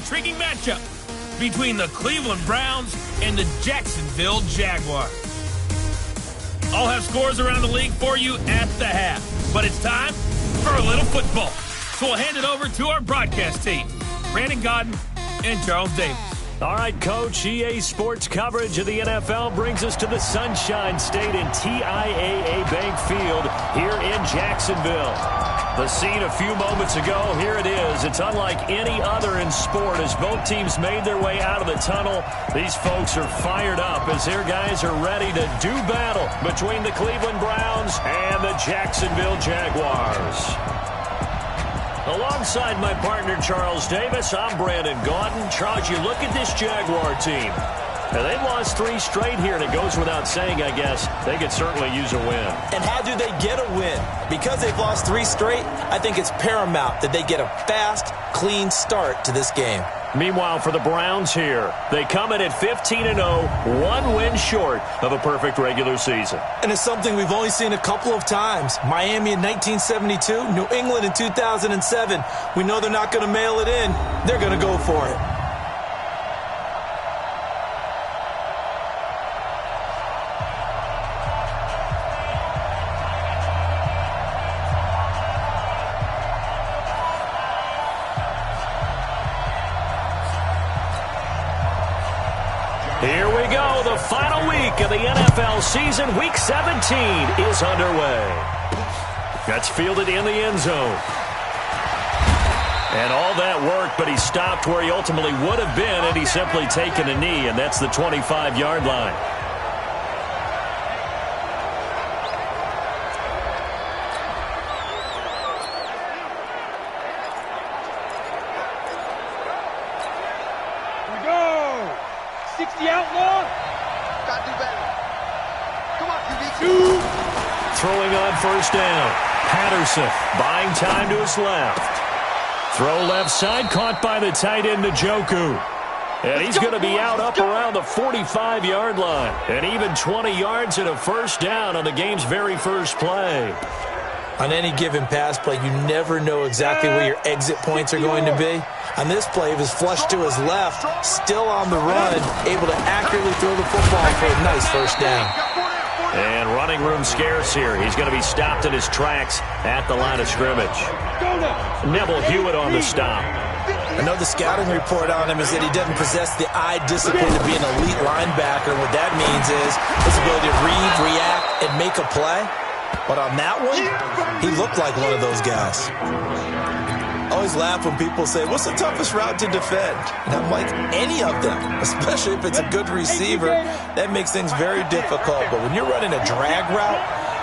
intriguing matchup between the Cleveland Browns and the Jacksonville Jaguars. I'll have scores around the league for you at the half, but it's time for a little football. So we'll hand it over to our broadcast team, Brandon Godden and Charles Davis. All right, Coach, EA Sports coverage of the NFL brings us to the Sunshine State in TIAA Bank Field here in Jacksonville. The scene a few moments ago, here it is. It's unlike any other in sport as both teams made their way out of the tunnel. These folks are fired up as their guys are ready to do battle between the Cleveland Browns and the Jacksonville Jaguars. Alongside my partner, Charles Davis, I'm Brandon Gaudin. Charles, you look at this Jaguar team. Now, they've lost 3 straight here, and it goes without saying, I guess, they could certainly use a win. And how do they get a win? Because they've lost 3 straight, I think it's paramount that they get a fast, clean start to this game. Meanwhile, for the Browns here, they come in at 15-0, 1 win short of a perfect regular season. And it's something we've only seen a couple of times. Miami in 1972, New England in 2007. We know they're not going to mail it in. They're going to go for it. Here we go. The final week of the NFL season. Week 17 is underway. That's fielded in the end zone. And all that work, but he stopped where he ultimately would have been had he simply taken a knee, and that's the 25-yard line. Throwing on first down. Patterson buying time to his left. Throw left side, caught by the tight end, Njoku. And he's going to be out up around the 45-yard line. And even 20 yards and a first down on the game's very first play. On any given pass play, you never know exactly where your exit points are going to be. On this play, he was flushed to his left, still on the run, able to accurately throw the football for a nice first down. And running room scarce here. He's going to be stopped in his tracks at the line of scrimmage. Neville Hewitt on the stop. I know the scouting report on him is that he doesn't possess the eye discipline to be an elite linebacker. What that means is his ability to read, react, and make a play. But on that one, he looked like one of those guys. I always laugh when people say, what's the toughest route to defend? And I'm like, any of them, especially if it's a good receiver. That makes things very difficult. But when you're running a drag route,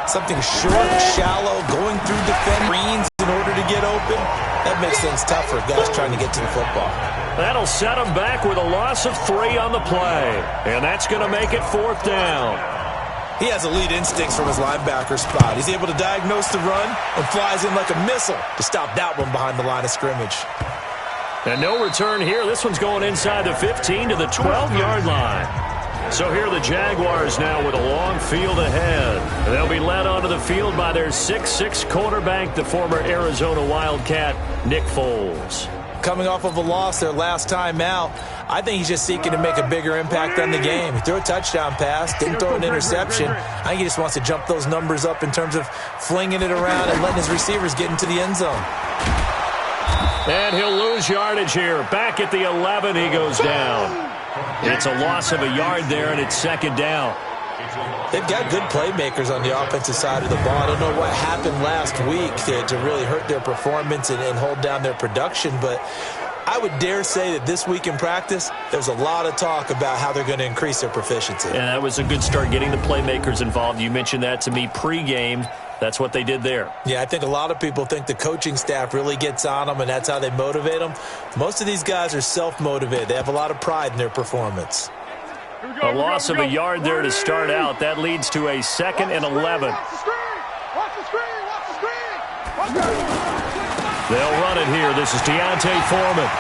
something short, shallow, going through defense screens in order to get open, that makes things tough for guys trying to get to the football. That'll set him back with a loss of 3 on the play. And that's going to make it 4th down. He has elite instincts from his linebacker spot. He's able to diagnose the run and flies in like a missile to stop that one behind the line of scrimmage. And no return here. This one's going inside the 15 to the 12-yard line. So here are the Jaguars now with a long field ahead. They'll be led onto the field by their 6'6" quarterback, the former Arizona Wildcat, Nick Foles. Coming off of a loss their last time out, I think he's just seeking to make a bigger impact on the game. He threw a touchdown pass, didn't throw an interception. I think he just wants to jump those numbers up in terms of flinging it around and letting his receivers get into the end zone. And he'll lose yardage here. Back at the 11, he goes down. It's a loss of a yard there, and it's 2nd down. They've got good playmakers on the offensive side of the ball. I don't know what happened last week to really hurt their performance and hold down their production, but I would dare say that this week in practice, there's a lot of talk about how they're going to increase their proficiency. And that was a good start getting the playmakers involved. You mentioned that to me pregame. That's what they did there. Yeah, I think a lot of people think the coaching staff really gets on them, and that's how they motivate them. Most of these guys are self-motivated. They have a lot of pride in their performance. A loss of a yard there to start out. That leads to a 2nd and 11. They'll run it here. This is Deontay Foreman.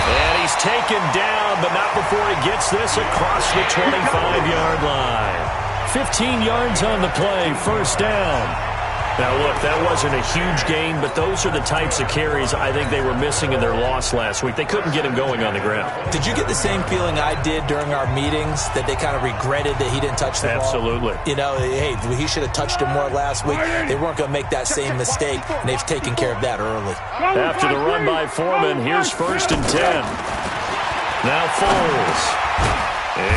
And he's taken down, but not before he gets this across the 25-yard line. 15 yards on the play, 1st down. Now, look, that wasn't a huge gain, but those are the types of carries I think they were missing in their loss last week. They couldn't get him going on the ground. Did you get the same feeling I did during our meetings, that they kind of regretted that he didn't touch the ball? Absolutely. You know, hey, he should have touched him more last week. They weren't going to make that same mistake, and they've taken care of that early. After the run by Foreman, here's 1st and 10. Now Foles.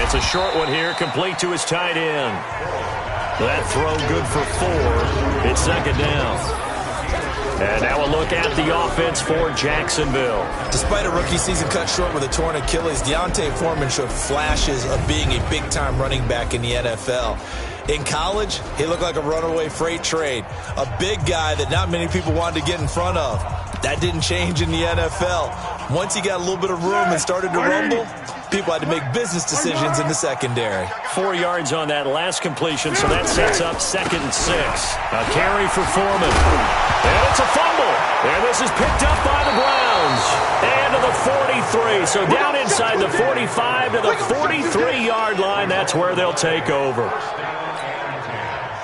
It's a short one here, complete to his tight end. That throw good for 4. It's 2nd down. And now a look at the offense for Jacksonville. Despite a rookie season cut short with a torn Achilles, Deontay Foreman showed flashes of being a big-time running back in the NFL. In college, he looked like a runaway freight train, a big guy that not many people wanted to get in front of. That didn't change in the NFL. Once he got a little bit of room and started to rumble, people had to make business decisions in the secondary. 4 yards on that last completion, so that sets up 2nd and 6. A carry for Foreman. And it's a fumble. And this is picked up by the Browns. And to the 43. So down inside the 45 to the 43-yard line. That's where they'll take over.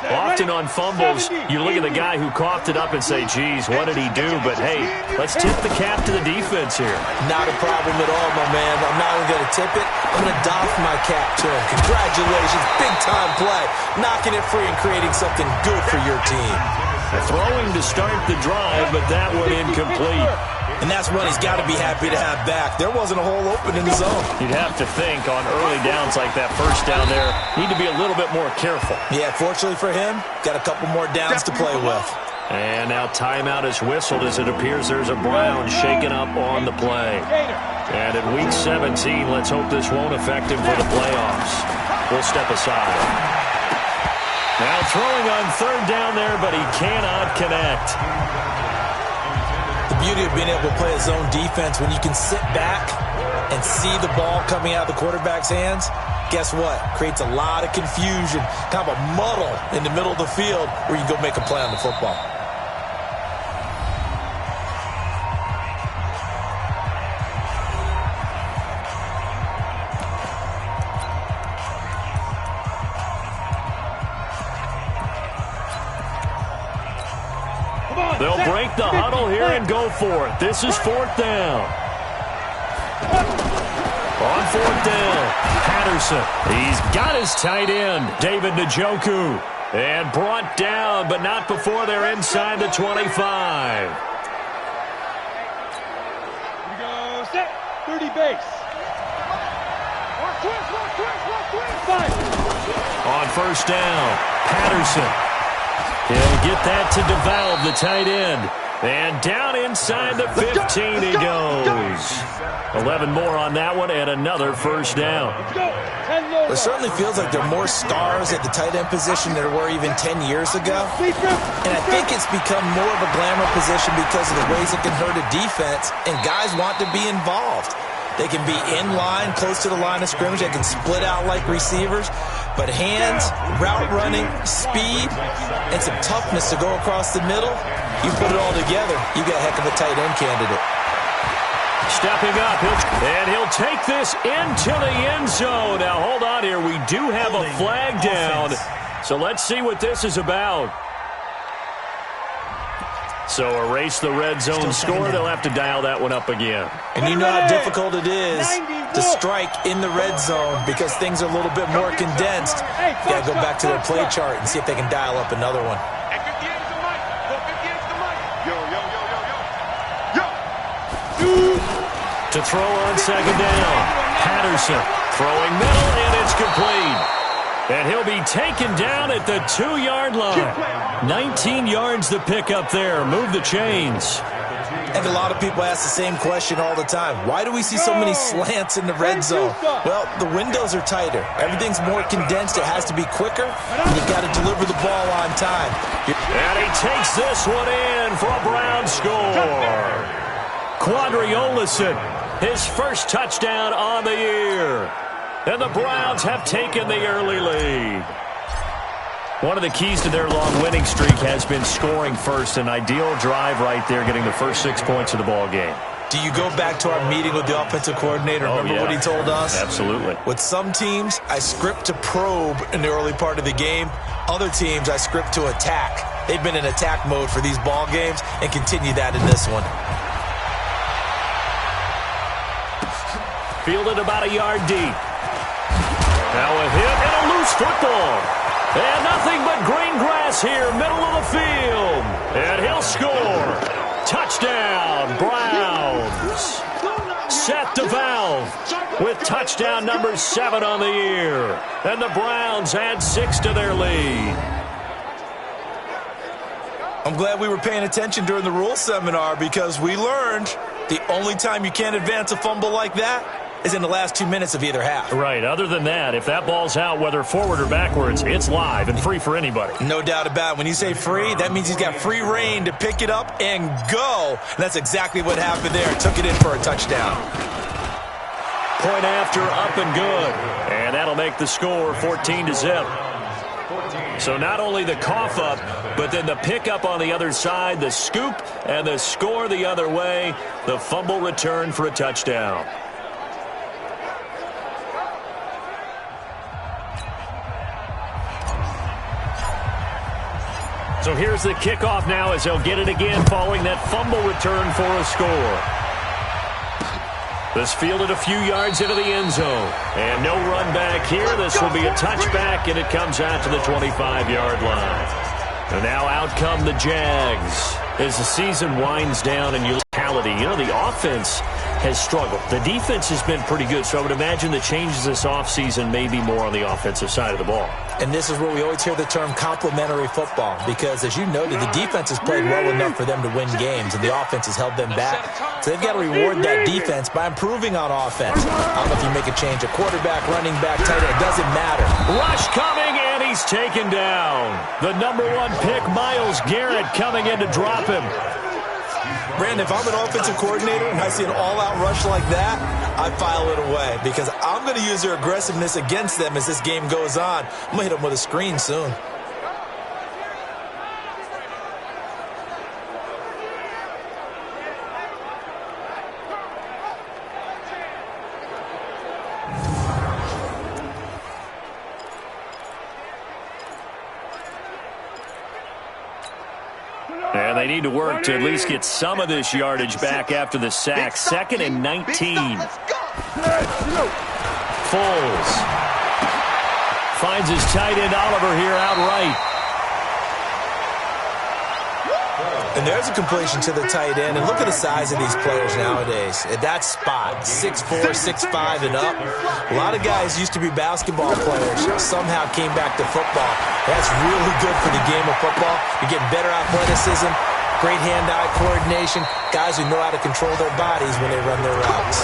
Often on fumbles, you look at the guy who coughed it up and say, geez, what did he do? But, hey, let's tip the cap to the defense here. Not a problem at all, my man. I'm not even going to tip it. I'm going to doff my cap to him. Congratulations. Big-time play. Knocking it free and creating something good for your team. Throwing to start the drive, but that one incomplete. And that's one he's got to be happy to have back. There wasn't a hole open in the zone. You'd have to think on early downs like that, first down there, need to be a little bit more careful. Yeah, fortunately for him, got a couple more downs to play with. And now timeout is whistled as it appears there's a Brown shaken up on the play. And at week 17, let's hope this won't affect him for the playoffs. We'll step aside. Now throwing on 3rd down there, but he cannot connect. The beauty of being able to play a zone defense, when you can sit back and see the ball coming out of the quarterback's hands, guess what? Creates a lot of confusion, kind of a muddle in the middle of the field where you can go make a play on the football. They'll break the huddle here and go for it. This is 4th down. On 4th down, Patterson. He's got his tight end, David Njoku. And brought down, but not before they're inside the 25. Here we go, set, 30 base. On 1st down, Patterson. He'll get that to DeValve, the tight end. And down inside the 15 he goes. 11 more on that one and another 1st down. It certainly feels like there are more stars at the tight end position than there were even 10 years ago. And I think it's become more of a glamour position because of the ways it can hurt a defense, and guys want to be involved. They can be in line, close to the line of scrimmage. They can split out like receivers. But hands, route running, speed, and some toughness to go across the middle, you put it all together, you got a heck of a tight end candidate. Stepping up, he'll take this into the end zone. Now, hold on here. We do have a flag down, so let's see what this is about. So erase the red zone score. They'll have to dial that one up again. And you know how difficult it is to strike in the red zone because things are a little bit more condensed. You got to go back to their play chart and see if they can dial up another one. To throw on 2nd down, Patterson throwing middle, and it's complete. And he'll be taken down at the 2-yard line. 19 yards to pick up there. Move the chains. And a lot of people ask the same question all the time. Why do we see so many slants in the red zone? Well, the windows are tighter. Everything's more condensed. It has to be quicker, and you've got to deliver the ball on time. And he takes this one in for a Brown score. Quadri Olison, his first touchdown on the year. And the Browns have taken the early lead. One of the keys to their long winning streak has been scoring first. An ideal drive right there, getting the first 6 points of the ball game. Do you go back to our meeting with the offensive coordinator? Remember what he told us? Absolutely. With some teams, I script to probe in the early part of the game. Other teams, I script to attack. They've been in attack mode for these ball games and continue that in this one. Fielded about a yard deep. Now a hit and a loose football. And nothing but green grass here, middle of the field. And he'll score. Touchdown, Browns. Seth DeValve with touchdown number 7 on the year. And the Browns add 6 to their lead. I'm glad we were paying attention during the rules seminar because we learned the only time you can't advance a fumble like that is in the last 2 minutes of either half. Right. Other than that, if that ball's out, whether forward or backwards, it's live and free for anybody. No doubt about it. When you say free, that means he's got free reign to pick it up and go. And that's exactly what happened there. Took it in for a touchdown. Point after, up and good. And that'll make the score 14-0. So not only the cough up, but then the pickup on the other side, the scoop, and the score the other way. The fumble return for a touchdown. So here's the kickoff now as they'll get it again following that fumble return for a score. This fielded a few yards into the end zone. And no run back here. This will be a touchback, and it comes out to the 25-yard line. And now out come the Jags. As the season winds down and you the offense has struggled. The defense has been pretty good, so I would imagine the changes this offseason may be more on the offensive side of the ball. And this is where we always hear the term complementary football because, as you noted, the defense has played well enough for them to win games, and the offense has held them back. So they've got to reward that defense by improving on offense. I don't know if you make a change, a quarterback, running back, tight end, it doesn't matter. Rush coming, and he's taken down. The number 1 pick, Myles Garrett, coming in to drop him. Brandon, if I'm an offensive coordinator and I see an all-out rush like that, I file it away because I'm going to use their aggressiveness against them as this game goes on. I'm going to hit them with a screen soon. And they need to work to at least get some of this yardage back after the sack. 2nd and 19. Foles finds his tight end Oliver here outright. And there's a completion to the tight end. And look at the size of these players nowadays. At that spot, 6'4", 6'5", and up. A lot of guys used to be basketball players, somehow came back to football. That's really good for the game of football. You're getting better athleticism, great hand-eye coordination, guys who know how to control their bodies when they run their routes.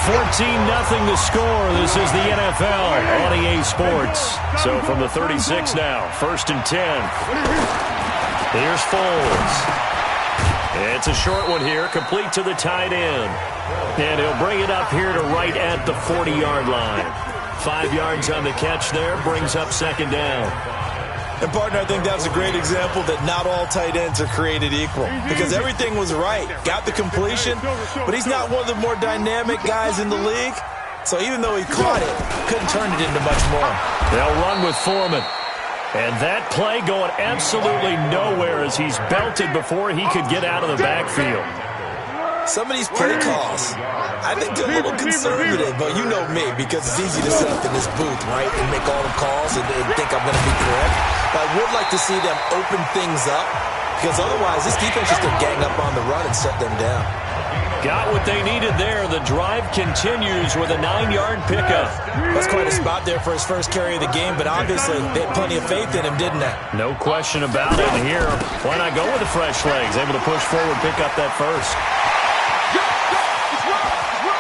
14-0 the score. This is the NFL on EA Sports. So from the 36 now, 1st and 10. Here's Foles. It's a short one here, complete to the tight end. And he'll bring it up here to right at the 40-yard line. 5 yards on the catch there, brings up 2nd down. And, partner, I think that's a great example that not all tight ends are created equal because everything was right. Got the completion, but he's not one of the more dynamic guys in the league. So even though he caught it, couldn't turn it into much more. They'll run with Foreman. And that play going absolutely nowhere as he's belted before he could get out of the backfield. Some of these play calls, I think they're a little conservative, but you know me, because it's easy to sit up in this booth, right, and make all the calls and think I'm going to be correct. But I would like to see them open things up, because otherwise this defense just going to gang up on the run and shut them down. Got what they needed there. The drive continues with a 9-yard pickup. That's quite a spot there for his first carry of the game, but obviously they had plenty of faith in him, didn't they? No question about it. And here, why not go with the fresh legs? Able to push forward, pick up that first.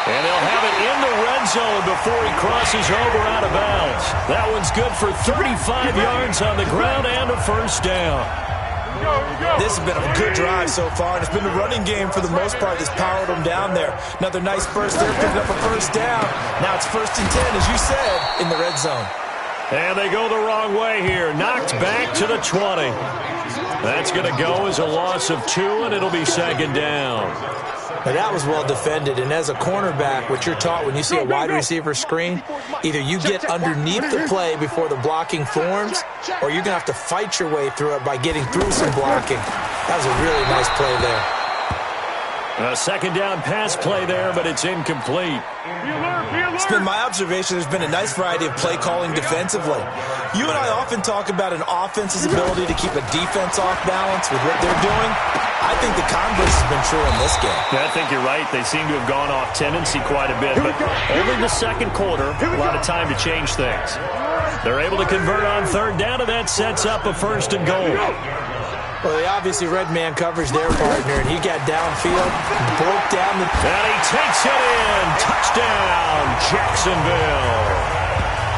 And they'll have it in the red zone before he crosses over out of bounds. That one's good for 35 yards on the ground and a first down. This has been a good drive so far, and it's been the running game for the most part that's powered them down there. Another nice burst there, picking up a first down. Now it's 1st and 10, as you said, in the red zone. And they go the wrong way here. Knocked back to the 20. That's going to go as a loss of 2, and it'll be 2nd down. Now, that was well defended, and as a cornerback, what you're taught when you see a wide receiver screen, either you get underneath the play before the blocking forms, or you're going to have to fight your way through it by getting through some blocking. That was a really nice play there. A second down pass play there, but it's incomplete. It's been my observation there's been a nice variety of play calling defensively. You and I often talk about an offense's ability to keep a defense off balance with what they're doing. I think the converse has been true in this game. Yeah, I think you're right. They seem to have gone off tendency quite a bit, but only the second quarter, a lot of time to change things. They're able to convert on third down, and that sets up a first and goal. Well, they obviously red man coverage their partner, and he got downfield, broke down the... And he takes it in. Touchdown, Jacksonville.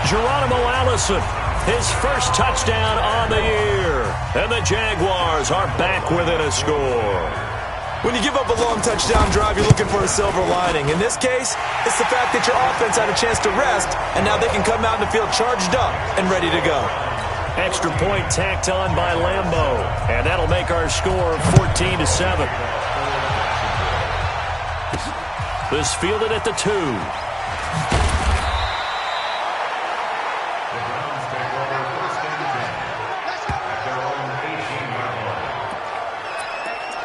Geronimo Allison, his first touchdown on the year. And the Jaguars are back within a score. When you give up a long touchdown drive, you're looking for a silver lining. In this case, it's the fact that your offense had a chance to rest, and now they can come out in the field charged up and ready to go. Extra point tacked on by Lambeau. And that'll make our score 14-7. This fielded at the 2.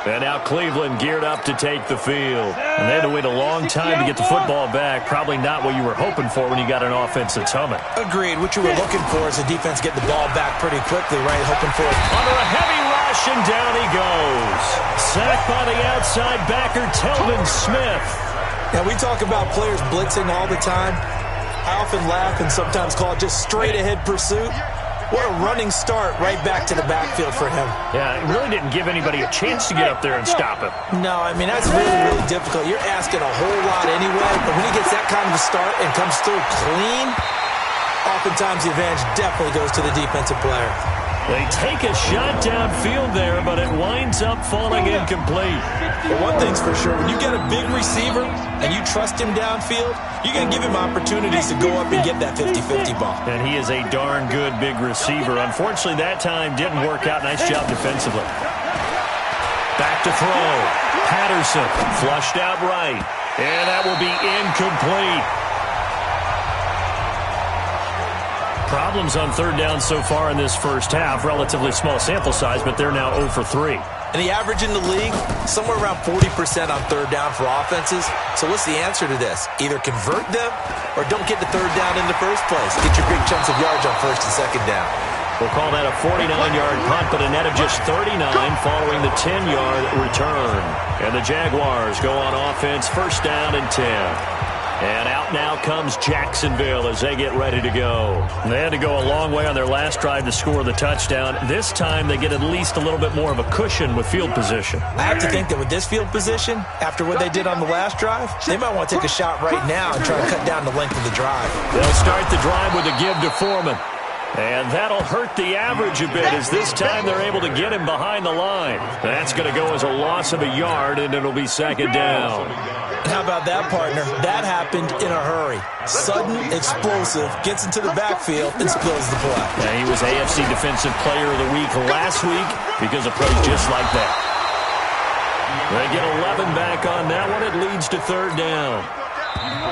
And now Cleveland geared up to take the field. And they had to wait a long time to get the football back. Probably not what you were hoping for when you got an offense that's humming. Agreed. What you were looking for is the defense getting the ball back pretty quickly, right? Hoping for it. Under a heavy rush, and down he goes. Sacked by the outside backer, Telvin Smith. Now, we talk about players blitzing all the time. I often laugh and sometimes call it just straight-ahead pursuit. What a running start right back to the backfield for him. Yeah, it really didn't give anybody a chance to get up there and stop him. No, I mean, that's really, really difficult. You're asking a whole lot anyway, but when he gets that kind of a start and comes through clean, oftentimes the advantage definitely goes to the defensive player. They take a shot downfield there, but it winds up falling incomplete. But one thing's for sure, when you get a big receiver and you trust him downfield, you're going to give him opportunities to go up and get that 50-50 ball. And he is a darn good big receiver. Unfortunately, that time didn't work out. Nice job defensively. Back to throw. Patterson flushed out right. And that will be incomplete. Problems on third down so far in this first half. Relatively small sample size, but they're now 0 for 3. And the average in the league, somewhere around 40% on third down for offenses. So what's the answer to this? Either convert them or don't get the third down in the first place. Get your big chunks of yards on first and second down. We'll call that a 49-yard punt, but a net of just 39 following the 10-yard return. And the Jaguars go on offense, first down and 10. And out now comes Jacksonville as they get ready to go. They had to go a long way on their last drive to score the touchdown. This time they get at least a little bit more of a cushion with field position. I have to think that with this field position, after what they did on the last drive, they might want to take a shot right now and try to cut down the length of the drive. They'll start the drive with a give to Foreman. And that'll hurt the average a bit as this time they're able to get him behind the line. That's going to go as a loss of a yard, and it'll be second down. How about that, partner? That happened in a hurry. Sudden, explosive, gets into the backfield, and spills the play. Yeah, he was AFC Defensive Player of the Week last week because of plays just like that. They get 11 back on that one. It leads to third down.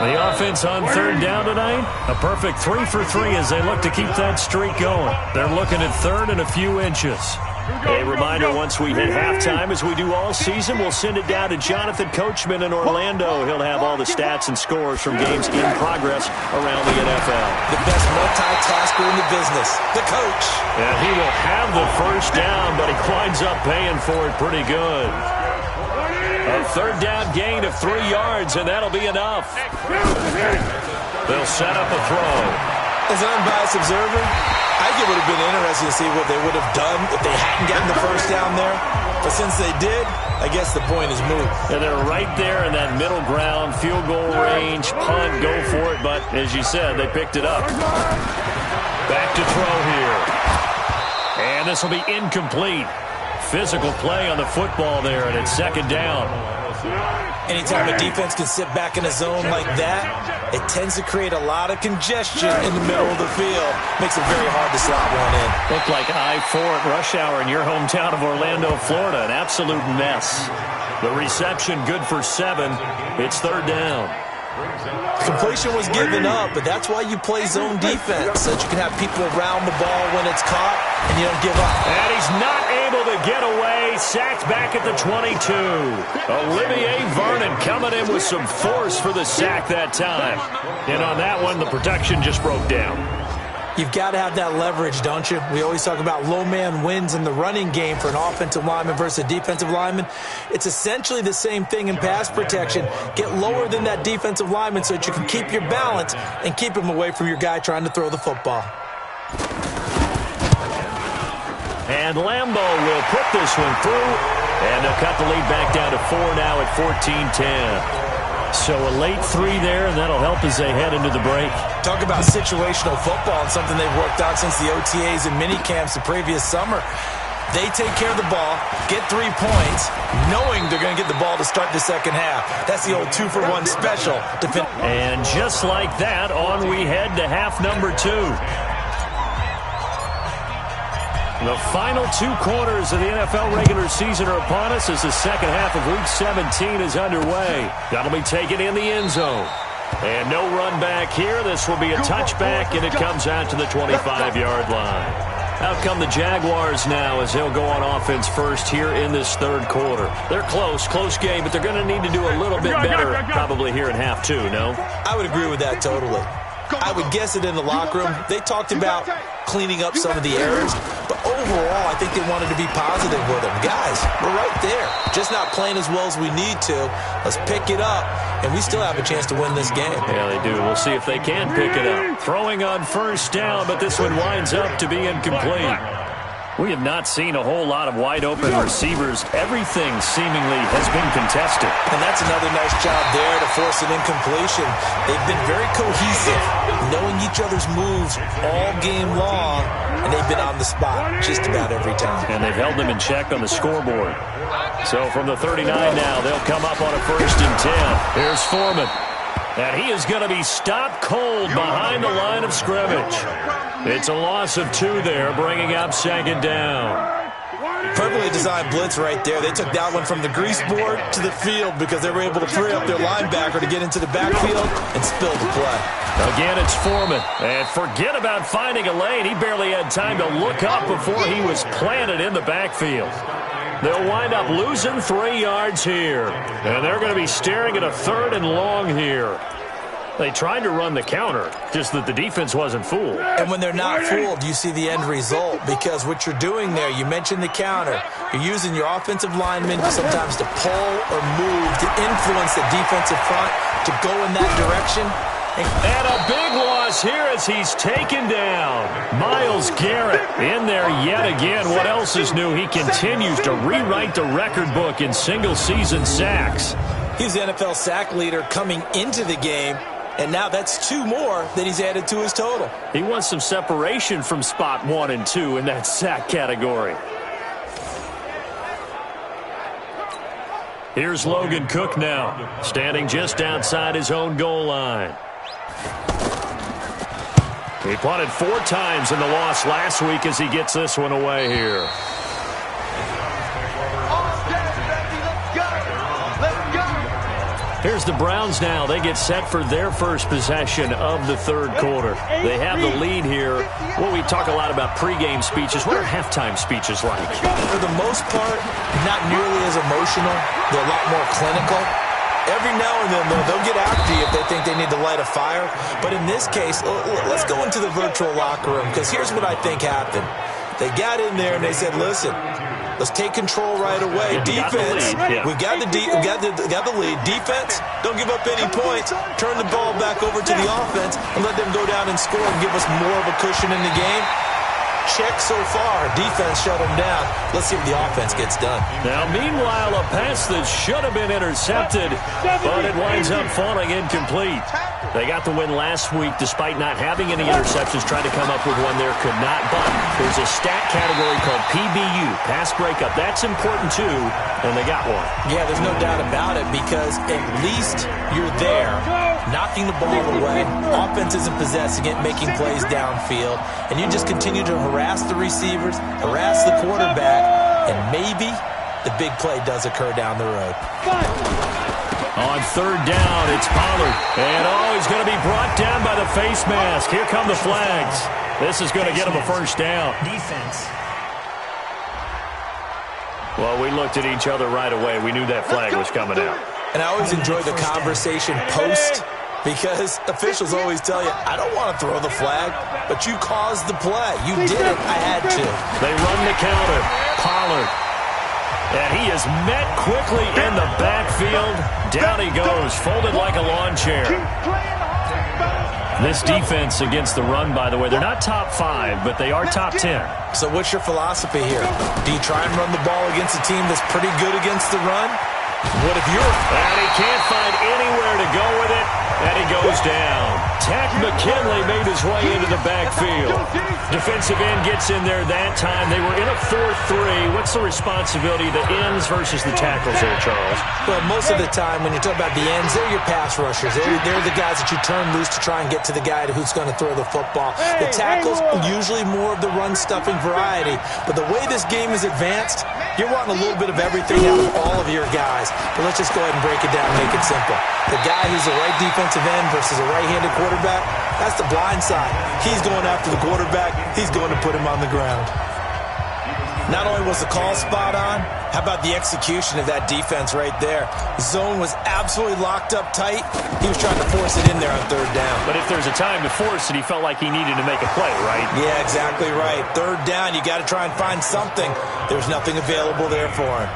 The offense on third down tonight, a perfect 3 for 3 as they look to keep that streak going. They're looking at third and a few inches. A reminder, once we hit halftime, as we do all season, we'll send it down to Jonathan Coachman in Orlando. He'll have all the stats and scores from games in progress around the NFL. The best multitasker in the business, the coach. And he will have the first down, but he winds up paying for it pretty good. A third down gain of 3 yards, and that'll be enough. They'll set up a throw. As an unbiased observer, I think it would have been interesting to see what they would have done if they hadn't gotten the first down there. But since they did, I guess the point is moot. And they're right there in that middle ground, field goal range, punt, go for it. But as you said, they picked it up. Back to throw here. And this will be incomplete. Physical play on the football there, and it's second down. Anytime a defense can sit back in a zone like that, it tends to create a lot of congestion in the middle of the field. Makes it very hard to slot one in. Looked like I-4 at rush hour in your hometown of Orlando, Florida. An absolute mess. The reception good for 7. It's third down. Completion was given up, but that's why you play zone defense, so that you can have people around the ball when it's caught, and you don't give up. And he's not able to get away. Sacked back at the 22. Olivier Vernon coming in with some force for the sack that time. And on that one, the protection just broke down. You've got to have that leverage, don't you? We always talk about low man wins in the running game for an offensive lineman versus a defensive lineman. It's essentially the same thing in pass protection. Get lower than that defensive lineman so that you can keep your balance and keep him away from your guy trying to throw the football. And Lambeau will put this one through, and they'll cut the lead back down to 4 now at 14-10. So a late 3 there, and that'll help as they head into the break. Talk about situational football and something they've worked out since the OTAs and mini camps the previous summer. They take care of the ball, get 3 points, knowing they're going to get the ball to start the second half. That's the old 2-for-1 special. And just like that, on we head to half number 2. The final 2 quarters of the NFL regular season are upon us as the second half of Week 17 is underway. That'll be taken in the end zone. And no run back here. This will be a touchback, and it comes out to the 25-yard line. Out come the Jaguars now as they'll go on offense first here in this third quarter. They're close game, but they're going to need to do a little bit better probably here in half 2, no? I would agree with that totally. I would guess it in the locker room. They talked about cleaning up some of the errors, but overall, I think they wanted to be positive with them. Guys, we're right there. Just not playing as well as we need to. Let's pick it up, and we still have a chance to win this game. Yeah, they do. We'll see if they can pick it up. Throwing on first down, but this one winds up to be incomplete. We have not seen a whole lot of wide-open receivers. Everything seemingly has been contested. And that's another nice job there to force an incompletion. They've been very cohesive, knowing each other's moves all game long, and they've been on the spot just about every time. And they've held them in check on the scoreboard. So from the 39 now, they'll come up on a 1st and 10. Here's Foreman. And he is going to be stopped cold behind the line of scrimmage. It's a loss of 2 there, bringing up second down. Perfectly designed blitz right there. They took that one from the grease board to the field because they were able to free up their linebacker to get into the backfield and spill the play. Again, it's Foreman. And forget about finding a lane. He barely had time to look up before he was planted in the backfield. They'll wind up losing 3 yards here. And they're going to be staring at a 3rd and long here. They tried to run the counter, just that the defense wasn't fooled. And when they're not fooled, you see the end result, because what you're doing there, you mentioned the counter. You're using your offensive linemen sometimes to pull or move to influence the defensive front to go in that direction. And a big loss here as he's taken down. Myles Garrett in there yet again. What else is new? He continues to rewrite the record book in single-season sacks. He's the NFL sack leader coming into the game. And now that's 2 more that he's added to his total. He wants some separation from spot 1 and 2 in that sack category. Here's Logan Cook now, standing just outside his own goal line. He punted 4 times in the loss last week as he gets this one away here. Here's the Browns now. They get set for their first possession of the third quarter. They have the lead here. Well, we talk a lot about pregame speeches. What are halftime speeches like? For the most part, not nearly as emotional. They're a lot more clinical. Every now and then, they'll get after you if they think they need to light a fire. But in this case, let's go into the virtual locker room, because here's what I think happened. They got in there and they said, listen, let's take control right away. Defense, we got the lead. Defense, don't give up any points. Turn the ball back over to the offense and let them go down and score and give us more of a cushion in the game. Check so far. Defense shut them down. Let's see if the offense gets done. Now, meanwhile, a pass that should have been intercepted, but it winds up falling incomplete. They got the win last week despite not having any interceptions. Tried to come up with one there, could not. But there's a stat category called PBU, pass breakup. That's important too, and they got one. Yeah, there's no doubt about it, because at least you're there, knocking the ball away. Offense isn't possessing it, making plays downfield, and you just continue to harass the receivers, harass the quarterback, and maybe the big play does occur down the road. On third down, it's Pollard. And, he's going to be brought down by the face mask. Here come the flags. This is going to get him a first down. Defense. Well, we looked at each other right away. We knew that flag was coming out. And I always enjoy the conversation post, because officials always tell you, I don't want to throw the flag, but you caused the play. You did it. I had to. They run the counter. Pollard. And he is met quickly in the backfield. Down he goes, folded like a lawn chair. This defense against the run, by the way, they're not top 5, but they are top 10. So what's your philosophy here? Do you try and run the ball against a team that's pretty good against the run? What if you're... And he can't find anywhere to go with it, and he goes down. Tack McKinley made his way into the backfield. Defensive end gets in there that time. They were in a 4-3. What's the responsibility of the ends versus the tackles there, Charles? Well, most of the time when you talk about the ends, they're your pass rushers. They're the guys that you turn loose to try and get to the guy who's going to throw the football. The tackles, usually more of the run-stuffing variety. But the way this game is advanced, you're wanting a little bit of everything out of all of your guys. But let's just go ahead and break it down and make it simple. The guy who's the right defensive end versus a right-handed quarterback, that's the blind side. He's going after the quarterback. He's going to put him on the ground. Not only was the call spot on, how about the execution of that defense right there? Zone was absolutely locked up tight. He was trying to force it in there on third down. But if there's a time to force it, he felt like he needed to make a play, right? Yeah, exactly right. Third down, you got to try and find something. There's nothing available there for him.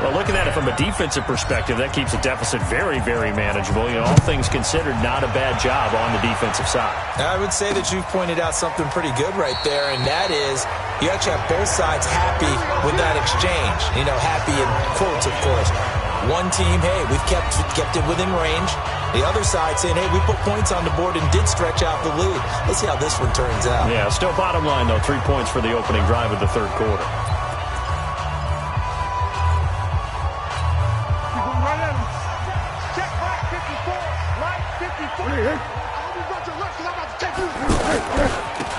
Well, looking at it from a defensive perspective, that keeps the deficit very, very manageable. You know, all things considered, not a bad job on the defensive side. I would say that you've pointed out something pretty good right there, and that is you actually have both sides happy with that exchange. You know, happy in quotes, of course. One team, hey, we've kept it within range. The other side saying, hey, we put points on the board and did stretch out the lead. Let's see how this one turns out. Yeah, still bottom line, though, 3 points for the opening drive of the third quarter.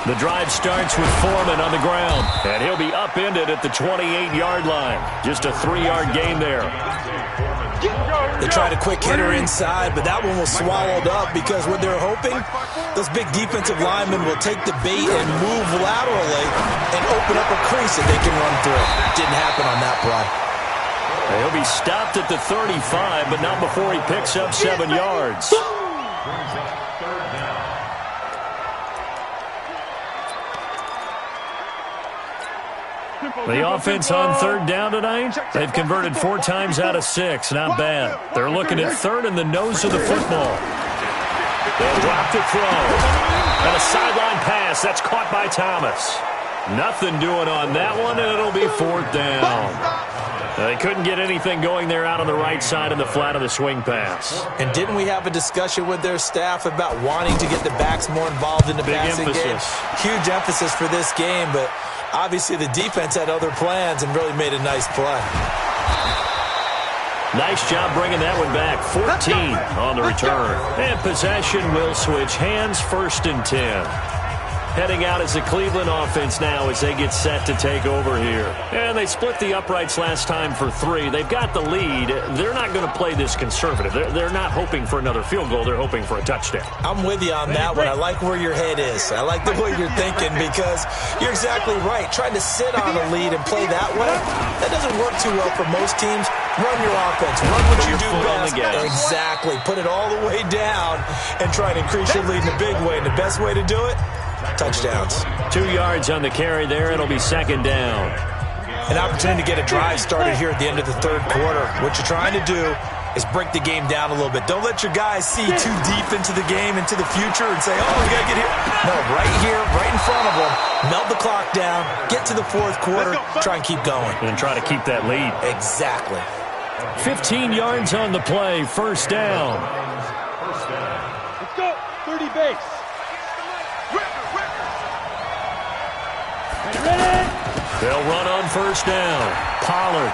The drive starts with Foreman on the ground, and he'll be upended at the 28-yard line. Just a 3-yard gain there. They tried a quick hitter inside, but that one was swallowed up because what they're hoping, those big defensive linemen will take the bait and move laterally and open up a crease that they can run through. Didn't happen on that play. He'll be stopped at the 35, but not before he picks up 7 yards. The offense on third down tonight, they've converted 4 times out of 6. Not bad. They're looking at third in the nose of the football. They'll drop to throw. And a sideline pass. That's caught by Thomas. Nothing doing on that one, and it'll be 4th down. They couldn't get anything going there out on the right side of the flat of the swing pass. And didn't we have a discussion with their staff about wanting to get the backs more involved in the passing game? Huge emphasis for this game, but obviously the defense had other plans and really made a nice play. Nice job bringing that one back. 14 on the return. And possession will switch hands, 1st and 10. Heading out as the Cleveland offense now as they get set to take over here. And they split the uprights last time for 3. They've got the lead. They're not going to play this conservative. They're not hoping for another field goal. They're hoping for a touchdown. I'm with you on that one. I like where your head is. I like the way you're thinking because you're exactly right. Trying to sit on a lead and play that way, that doesn't work too well for most teams. Run your offense. Run what you do best. Exactly. Put it all the way down and try and increase your lead in a big way. And the best way to do it, touchdowns. 2 yards on the carry there. It'll be 2nd down. An opportunity to get a drive started here at the end of the third quarter. What you're trying to do is break the game down a little bit. Don't let your guys see too deep into the game, into the future, and say, oh, we got to get here. No, right here, right in front of them. Melt the clock down, get to the 4th quarter, try and keep going. And try to keep that lead. Exactly. 15 yards on the play, 1st down. Let's go, 30 base. They'll run on 1st down. Pollard.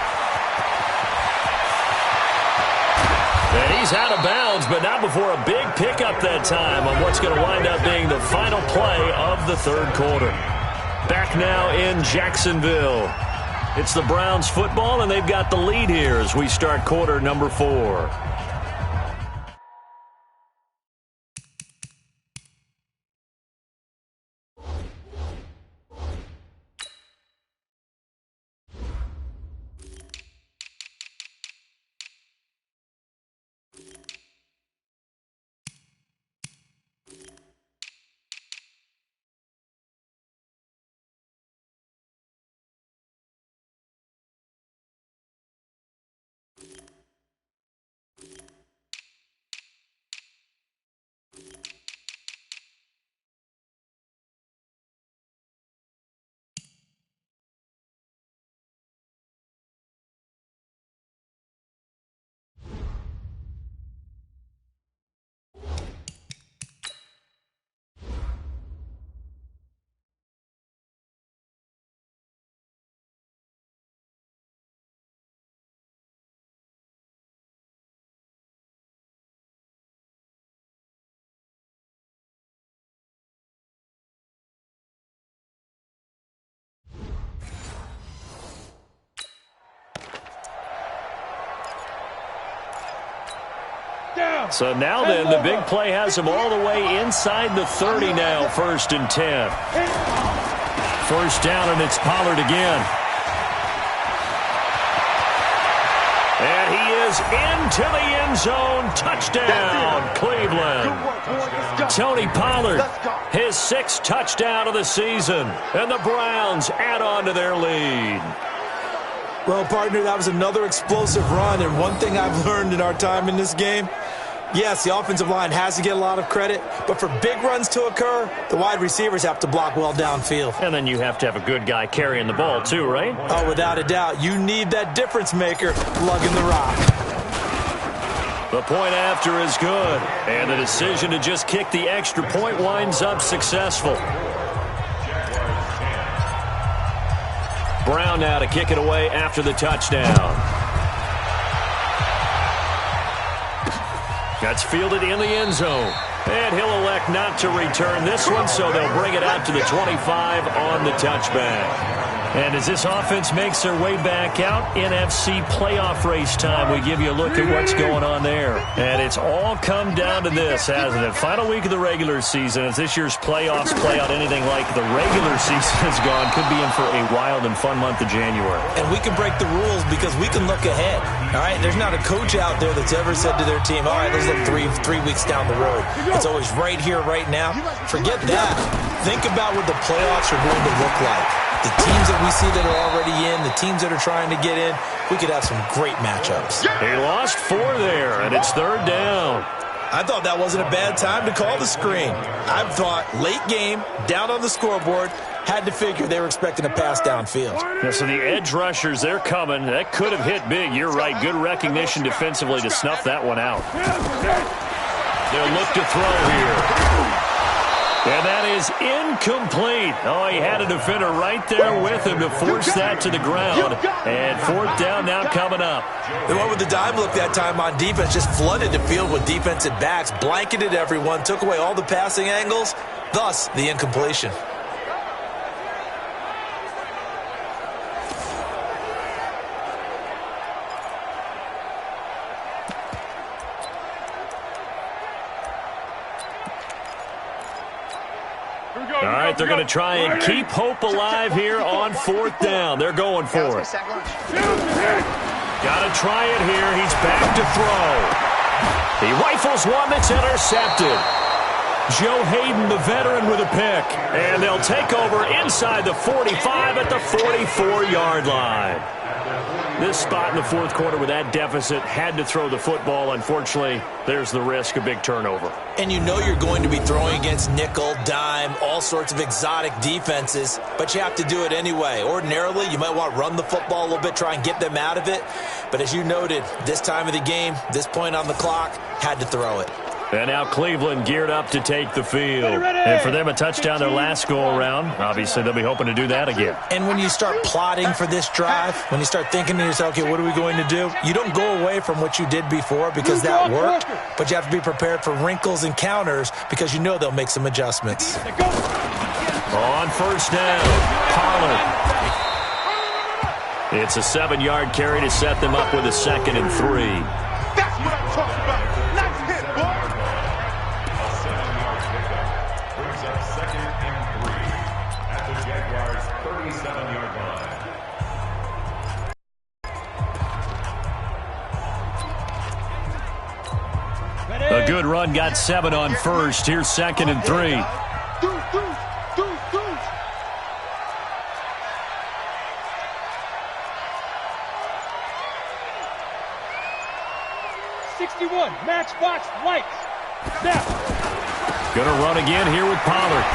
And he's out of bounds, but not before a big pickup that time on what's going to wind up being the final play of the third quarter. Back now in Jacksonville. It's the Browns football, and they've got the lead here as we start quarter number 4. So now then, the big play has him all the way inside the 30 now, 1st and 10. First down, and it's Pollard again. And he is into the end zone. Touchdown, Cleveland. Tony Pollard, his 6th touchdown of the season. And the Browns add on to their lead. Well, partner, that was another explosive run, and one thing I've learned in our time in this game, yes, the offensive line has to get a lot of credit, but for big runs to occur, the wide receivers have to block well downfield. And then you have to have a good guy carrying the ball too, right? Oh, without a doubt. You need that difference maker lugging the rock. The point after is good, and the decision to just kick the extra point winds up successful. Brown now to kick it away after the touchdown. That's fielded in the end zone. And he'll elect not to return this one, so they'll bring it out to the 25 on the touchback. And as this offense makes their way back out, NFC playoff race time, we give you a look at what's going on there. And it's all come down to this, hasn't it? Final week of the regular season, as this year's playoffs play out anything like the regular season has gone, could be in for a wild and fun month of January. And we can break the rules because we can look ahead. All right, there's not a coach out there that's ever said to their team, all right, let's look three weeks down the road. It's always right here, right now. Forget that. Think about what the playoffs are going to look like. The teams that we see that are already in, the teams that are trying to get in, we could have some great matchups. He lost 4 there, and it's 3rd down. I thought that wasn't a bad time to call the screen. I thought late game, down on the scoreboard, had to figure they were expecting a pass downfield. Yeah, so the edge rushers, they're coming. That could have hit big. You're right. Good recognition defensively to snuff that one out. They'll look to throw here. And that is incomplete. Oh, he had a defender right there with him to force that to the ground. And 4th down now coming up. They went with the dime look that time on defense, just flooded the field with defensive backs, blanketed everyone, took away all the passing angles, thus the incompletion. All right, they're going to try and keep hope alive here on 4th down. They're going for it. Got to try it here. He's back to throw. He rifles one that's intercepted. Joe Hayden, the veteran, with a pick. And they'll take over inside the 45 at the 44-yard line. This spot in the 4th quarter with that deficit, had to throw the football. Unfortunately, there's the risk of big turnover. And you know you're going to be throwing against nickel, dime, all sorts of exotic defenses, but you have to do it anyway. Ordinarily, you might want to run the football a little bit, try and get them out of it. But as you noted, this time of the game, this point on the clock, had to throw it. And now Cleveland geared up to take the field. And for them, a touchdown their last go-around. Obviously, they'll be hoping to do that again. And when you start plotting for this drive, when you start thinking to yourself, okay, what are we going to do? You don't go away from what you did before because that worked, but you have to be prepared for wrinkles and counters because you know they'll make some adjustments. On 1st down, Pollard. It's a 7-yard carry to set them up with a 2nd and 3. That's what I'm talking about. Nice hit, boy. A 7-yard pickup brings up 2nd and 3 at the Jaguars' 37-yard line. A good run got 7 on first. Here's 2nd and 3. Deuce. 61, matchbox lights. Snap. Going to run again here with Pollard.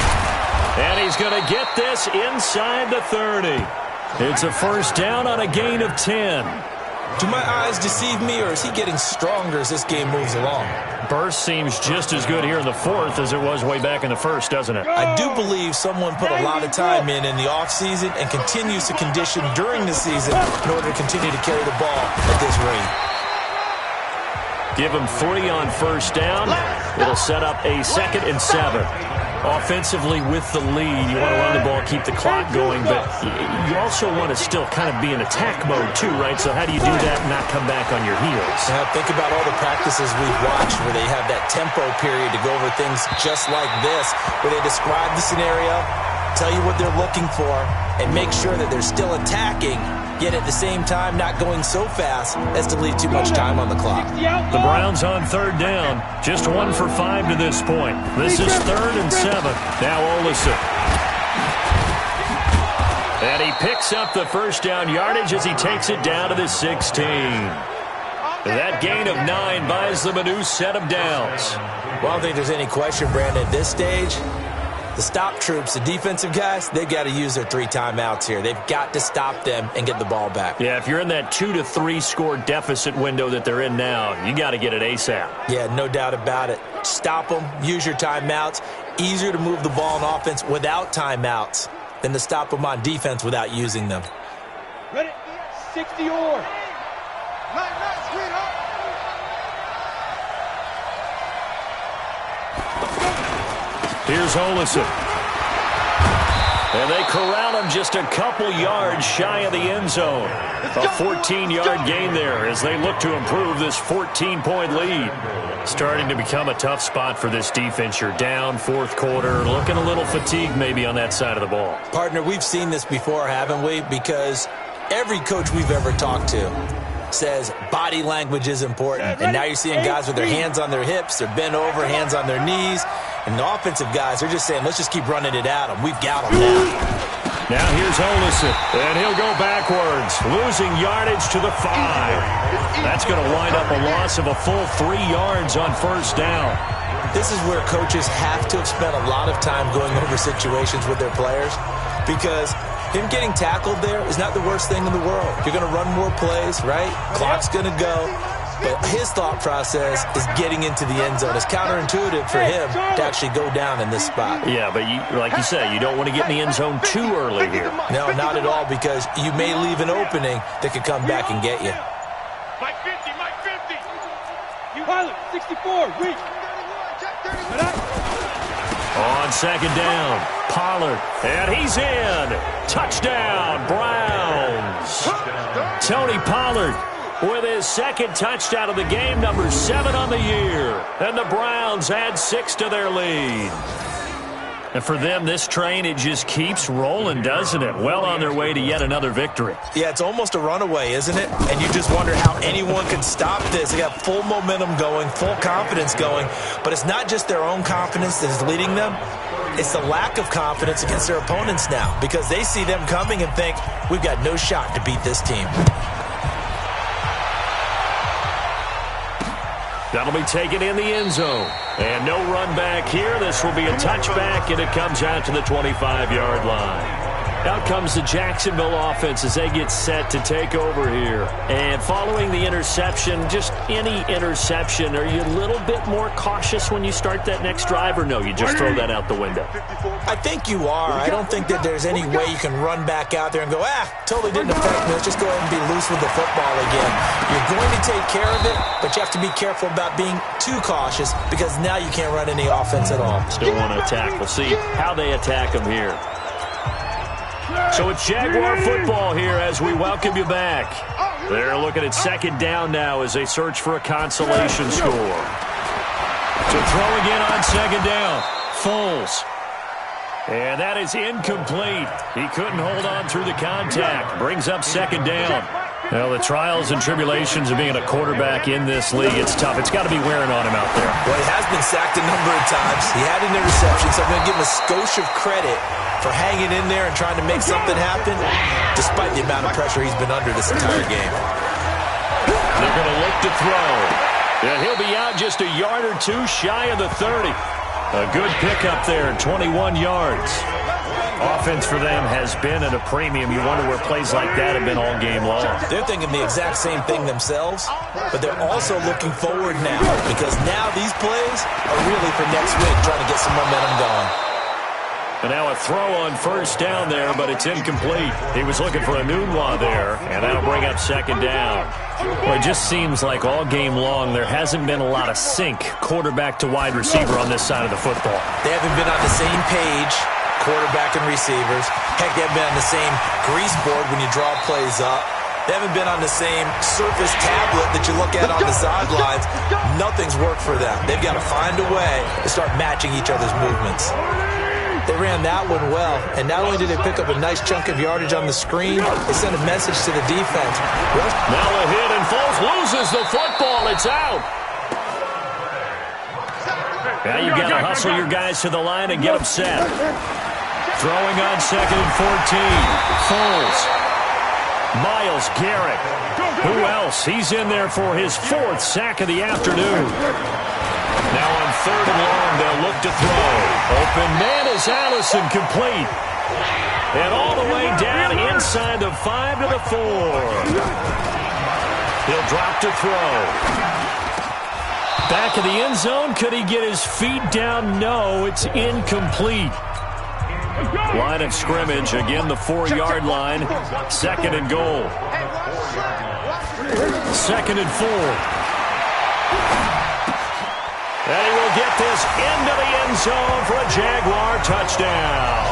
And he's going to get this inside the 30. It's a first down on a gain of 10. Do my eyes deceive me, or is he getting stronger as this game moves along? Burst seems just as good here in the 4th as it was way back in the 1st, doesn't it? I do believe someone put a lot of time in the offseason and continues to condition during the season in order to continue to carry the ball at this rate. Give him 3 on first down. It'll set up a 2nd and 7. Offensively with the lead, you want to run the ball, keep the clock going, but you also want to still kind of be in attack mode too, right? So how do you do that and not come back on your heels? Now, think about all the practices we've watched where they have that tempo period to go over things just like this, where they describe the scenario, tell you what they're looking for, and make sure that they're still attacking, yet at the same time not going so fast as to leave too much time on the clock. The Browns on 3rd down. Just 1 for 5 to this point. This is 3rd and 7. Now Olesen. And he picks up the first down yardage as he takes it down to the 16. That gain of 9 buys them a new set of downs. Well, I don't think there's any question, Brandon, at this stage, the stop troops, the defensive guys, they've got to use their 3 timeouts here. They've got to stop them and get the ball back. Yeah, if you're in that 2 to 3 score deficit window that they're in now, you got to get it ASAP. Yeah, no doubt about it. Stop them, use your timeouts. Easier to move the ball on offense without timeouts than to stop them on defense without using them. Ready? 60 or. Here's Olesen. And they corral him just a couple yards shy of the end zone. A 14-yard gain there as they look to improve this 14-point lead. Starting to become a tough spot for this defense. You're down 4th quarter, looking a little fatigued maybe on that side of the ball. Partner, we've seen this before, haven't we? Because every coach we've ever talked to says body language is important. And now you're seeing guys with their hands on their hips, they're bent over, hands on their knees. And the offensive guys are just saying, let's just keep running it at them. We've got them now. Now here's Olesen, and he'll go backwards, losing yardage to the 5. That's going to wind up a loss of a full 3 yards on first down. This is where coaches have to have spent a lot of time going over situations with their players, because him getting tackled there is not the worst thing in the world. You're going to run more plays, right? Clock's going to go. But his thought process is getting into the end zone. It's counterintuitive for him to actually go down in this spot. Yeah, but like you say, you don't want to get in the end zone too early here. No, not at all, because you may leave an opening that could come back and get you. Mike 50, Mike 50. Pilot, 64, reach. On 2nd down, Pollard, and he's in. Touchdown, Browns. Tony Pollard with his 2nd touchdown of the game, number 7 on the year. And the Browns add 6 to their lead. And for them, this train, it just keeps rolling, doesn't it? Well on their way to yet another victory. Yeah, it's almost a runaway, isn't it? And you just wonder how anyone could stop this. They got full momentum going, full confidence going. But it's not just their own confidence that is leading them. It's the lack of confidence against their opponents now, because they see them coming and think, we've got no shot to beat this team. That'll be taken in the end zone. And no run back here. This will be a touchback, and it comes out to the 25-yard line. Out comes the Jacksonville offense as they get set to take over here. And following the interception, just any interception, are you a little bit more cautious when you start that next drive, or no, you just throw that out the window? I think you are. I don't think that there's any way you can run back out there and go, totally didn't affect me. Let's just go ahead and be loose with the football again. You're going to take care of it, but you have to be careful about being too cautious, because now you can't run any offense at all. Still want to attack. We'll see how they attack them here. So it's Jaguar football here as we welcome you back. They're looking at second down now as they search for a consolation score. To throw again on second down, Foles. And that is incomplete. He couldn't hold on through the contact. Brings up second down. Well, the trials and tribulations of being a quarterback in this league, it's tough. It's got to be wearing on him out there. Well, he has been sacked a number of times. He had an interception, so I'm going to give him a skosh of credit for hanging in there and trying to make something happen, despite the amount of pressure he's been under this entire game. They're going to look to throw. And he'll be out just a yard or two shy of the 30. A good pickup there, 21 yards. Offense for them has been at a premium. You wonder where plays like that have been all game long. They're thinking the exact same thing themselves, but they're also looking forward now because now these plays are really for next week, trying to get some momentum going. And now a throw on first down there, but it's incomplete. He was looking for a Nunwa there, and that'll bring up second down. Well, it just seems like all game long there hasn't been a lot of sync quarterback to wide receiver on this side of the football. They haven't been on the same page, quarterback and receivers. Heck, they haven't been on the same grease board when you draw plays up. They haven't been on the same surface tablet that you look at on the sidelines. Nothing's worked for them. They've got to find a way to start matching each other's movements. They ran that one well, and not only did they pick up a nice chunk of yardage on the screen, they sent a message to the defense. Now a hit, and Foles loses the football. It's out. Now you've got to hustle your guys to the line and get them set. Throwing on second and 14. Foles. Myles Garrett. Who else? He's in there for his fourth sack of the afternoon. Now on third and long, they'll look to throw. Open man is Allison, complete. And all the way down inside the 5 to the 4. He'll drop to throw. Back of the end zone. Could he get his feet down? No, it's incomplete. Line of scrimmage, again the 4-yard line. Second and goal. Second and 4. And he will get this into the end zone for a Jaguar touchdown.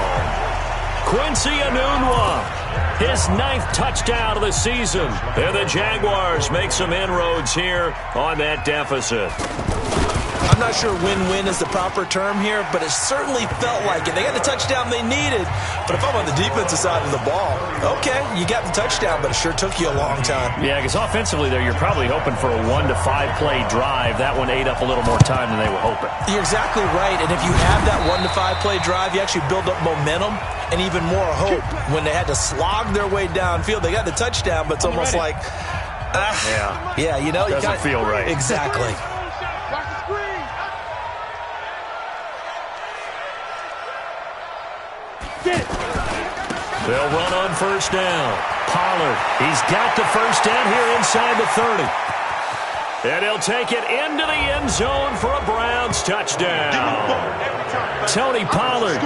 Quincy Enunwa, his 9th touchdown of the season. And the Jaguars make some inroads here on that deficit. I'm not sure win-win is the proper term here, but it certainly felt like it. They got the touchdown they needed, but if I'm on the defensive side of the ball, okay, you got the touchdown, but it sure took you a long time. Yeah, because offensively there, you're probably hoping for a 1 to 5 play drive. That one ate up a little more time than they were hoping. You're exactly right, and if you have that 1 to 5 play drive, you actually build up momentum and even more hope. When they had to slog their way downfield, they got the touchdown, but it's almost like, yeah, you know, doesn't feel right. Exactly. They'll run on first down. Pollard, he's got the first down here inside the 30. And he'll take it into the end zone for a Browns touchdown. Tony Pollard,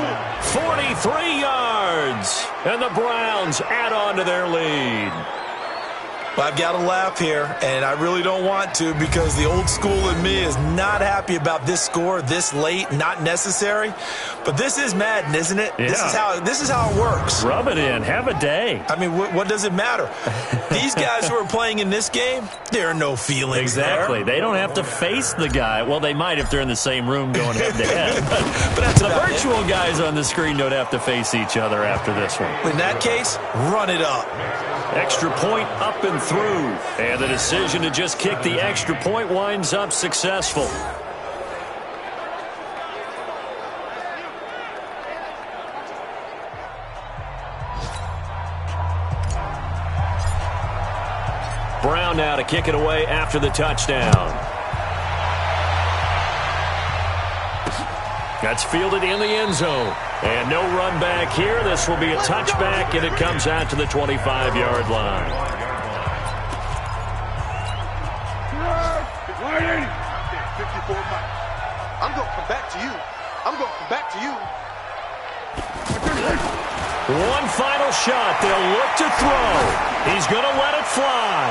43 yards. And the Browns add on to their lead. Well, I've got to laugh here, and I really don't want to because the old school in me is not happy about this score this late, not necessary. But this is Madden, isn't it? Yeah. This is how it works. Rub it in. Have a day. I mean, what does it matter? These guys who are playing in this game, there are no feelings Exactly. there. They don't have to face the guy. Well, they might if they're in the same room going head-to-head. But that's the virtual guys on the screen don't have to face each other after this one. In that case, run it up. Extra point up and through. And the decision to just kick the extra point winds up successful. Brown now to kick it away after the touchdown. That's fielded in the end zone. And no run back here. This will be a touchback, and it comes out to the 25-yard line. 54 Mike. I'm going to come back to you. I'm going to come back to you. One final shot. They'll look to throw. He's going to let it fly.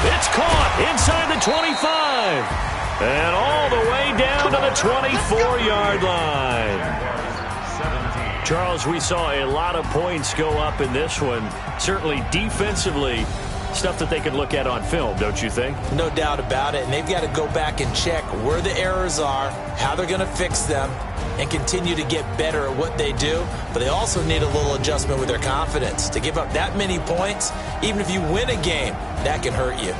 It's caught inside the 25. And all the way down to the 24-yard line. 17. Charles, we saw a lot of points go up in this one. Certainly defensively, stuff that they could look at on film, don't you think? No doubt about it. And they've got to go back and check where the errors are, how they're going to fix them, and continue to get better at what they do. But they also need a little adjustment with their confidence. To give up that many points, even if you win a game, that can hurt you.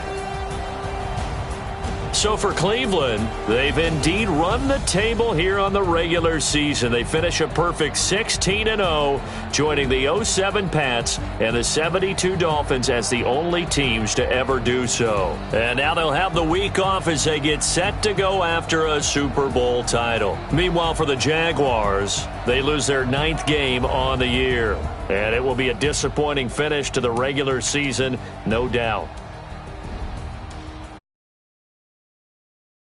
So for Cleveland, they've indeed run the table here on the regular season. They finish a perfect 16-0, joining the 07 Pats and the 72 Dolphins as the only teams to ever do so. And now they'll have the week off as they get set to go after a Super Bowl title. Meanwhile, for the Jaguars, they lose their 9th game on the year. And it will be a disappointing finish to the regular season, no doubt.